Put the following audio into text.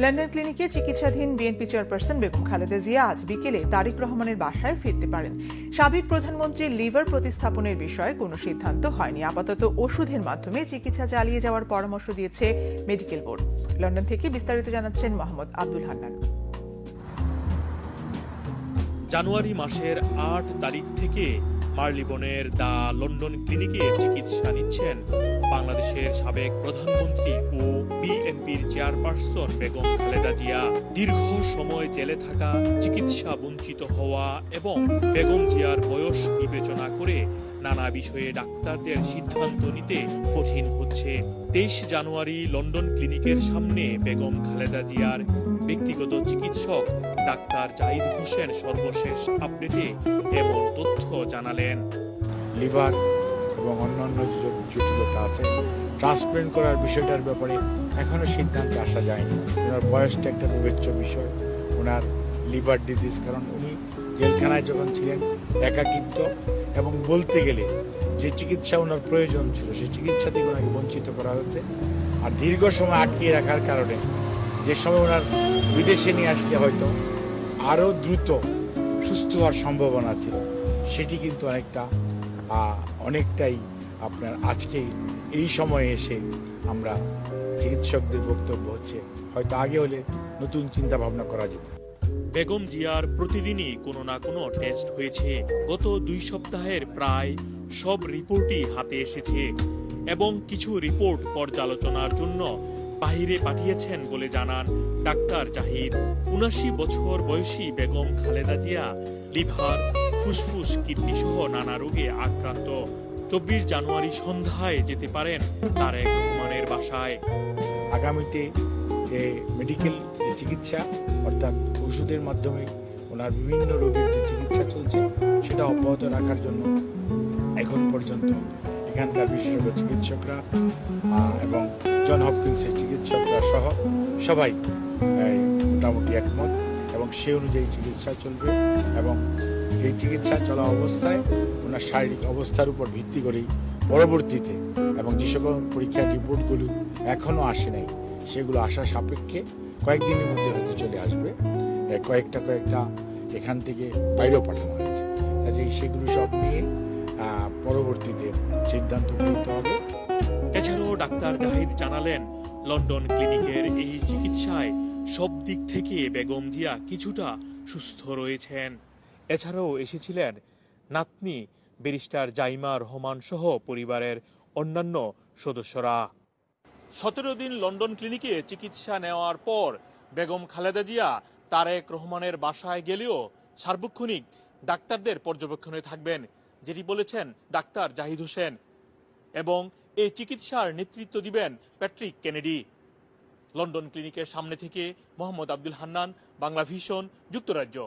London ক্লিনিকে চিকিৎসাধীন BNP chairperson Begum Khaleda Zia আজ বিকেলে তারেক রহমানের বাসায় ফিরতে পারেন। সাবেক প্রধানমন্ত্রীর লিভার প্রতিস্থাপনের বিষয়ে কোনো সিদ্ধান্ত হয়নি। আপাতত ওষুধের মাধ্যমে চিকিৎসা চালিয়ে যাওয়ার পরামর্শ দিয়েছে মেডিকেল বোর্ড। লন্ডন থেকে বিস্তারিত জানাচ্ছেন মোহাম্মদ আব্দুল হান্নান। জানুয়ারি মাসের ৮ তারিখ থেকে মার্লিবনের দ্য লন্ডন ক্লিনিকে চিকিৎসা নিচ্ছেন বাংলাদেশের সাবেক প্রধানমন্ত্রী ও বিএনপির চেয়ারপারসন বেগম খালেদা জিয়া। দীর্ঘ সময় জেলে থাকা, চিকিৎসা বঞ্চিত হওয়া এবং বেগম জিয়ার বয়স বিবেচনা করে নানা বিষয়ে ডাক্তারদের সিদ্ধান্ত নিতে কঠিন হচ্ছে। ২৩ জানুয়ারি লন্ডন ক্লিনিকের সামনে বেগম খালেদা জিয়ার ব্যক্তিগত চিকিৎসক ডাক্তার জাহিদ হোসেন সর্বশেষ আপডেটে এমন তথ্য জানালেন। লিভার এবং অন্যান্য যে জটিলতা আছে, ট্রান্সপ্লান্ট করার বিষয়টার ব্যাপারে এখনো সিদ্ধান্তে আসা যায়নি। ওনার বয়সটা একটা বিবেচ্য বিষয়, ওনার লিভার ডিজিজ, কারণ উনি জেলখানায় যখন ছিলেন একাকিত্ব এবং বলতে গেলে যে চিকিৎসা ওনার প্রয়োজন ছিল সেই চিকিৎসা থেকে ওনাকে বঞ্চিত করা হয়েছে। আর দীর্ঘ সময় আটকিয়ে রাখার কারণে যে সময় ওনার বিদেশে নিয়ে আসলে হয়তো আরও দ্রুত সুস্থ হওয়ার সম্ভাবনা ছিল, সেটি কিন্তু অনেকটাই আপনার আজকে এই সময়ে এসে আমরা চিকিৎসকদের বক্তব্য হচ্ছে হয়তো আগে হলে নতুন চিন্তা ভাবনা করা যেত। বেগম জিয়ার প্রতিদিনই কোনো না কোনো টেস্ট হয়েছে। গত ২ সপ্তাহের প্রায় সব রিপোর্টই হাতে এসেছে এবং কিছু রিপোর্ট পর্যালোচনার জন্য বাহিরে পাঠিয়েছেন বলে জানান ডাক্তার জাহিদ। ৭৯ বছর বয়সী বেগম খালেদা জিয়া লিভার, ফুসফুস, কিডনি সহ নানা রোগে আক্রান্ত। ২৪ জানুয়ারি সন্ধ্যায় যেতে পারেন তারেক রহমানের বাসায়। আগামীতে যে মেডিকেল যে চিকিৎসা অর্থাৎ ওষুধের মাধ্যমে ওনার বিভিন্ন রোগের যে চিকিৎসা চলছে সেটা অব্যাহত রাখার জন্য এখন পর্যন্ত এখানকার বিশেষজ্ঞ চিকিৎসকরা এবং জন হপকিন্সের চিকিৎসকরা সহ সবাই মোটামুটি একমত এবং সে অনুযায়ী চিকিৎসা চলবে এবং এই চিকিৎসা চলা অবস্থায় ওনার শারীরিক অবস্থার উপর ভিত্তি করেই পরবর্তীতে এবং যে সকল পরীক্ষার রিপোর্টগুলো এখনও আসে নাই সেগুলো আসা সাপেক্ষে কয়েকদিনের মধ্যে হয়তো চলে আসবে। কয়েকটা এখান থেকে বাইরেও পাঠানো হয়েছে, কাজেই সেগুলো সব নিয়ে পরবর্তীতে সিদ্ধান্ত নিতে হবে। এছাড়াও ডাক্তার জাহিদ জানালেন লন্ডন ক্লিনিকের এই চিকিৎসায় সব দিক থেকে বেগম জিয়া কিছুটা সুস্থ রয়েছেন। এছাড়াও এসেছিলেন নাতনি ব্যারিস্টার জাইমা রহমান সহ পরিবারের অন্যান্য সদস্যরা। ১৭ দিন লন্ডন ক্লিনিকে চিকিৎসা নেওয়ার পর বেগম খালেদা জিয়া তারেক রহমানের বাসায় গেলেও সার্বক্ষণিক ডাক্তারদের পর্যবেক্ষণে থাকবেন, যেটি বলেছেন ডাক্তার জাহিদ হোসেন, এবং এই চিকিৎসার নেতৃত্ব দিবেন প্যাট্রিক কেনেডি। লন্ডন ক্লিনিকের সামনে থেকে মোহাম্মদ আব্দুল হান্নান, বাংলা ভিশন, যুক্তরাজ্য।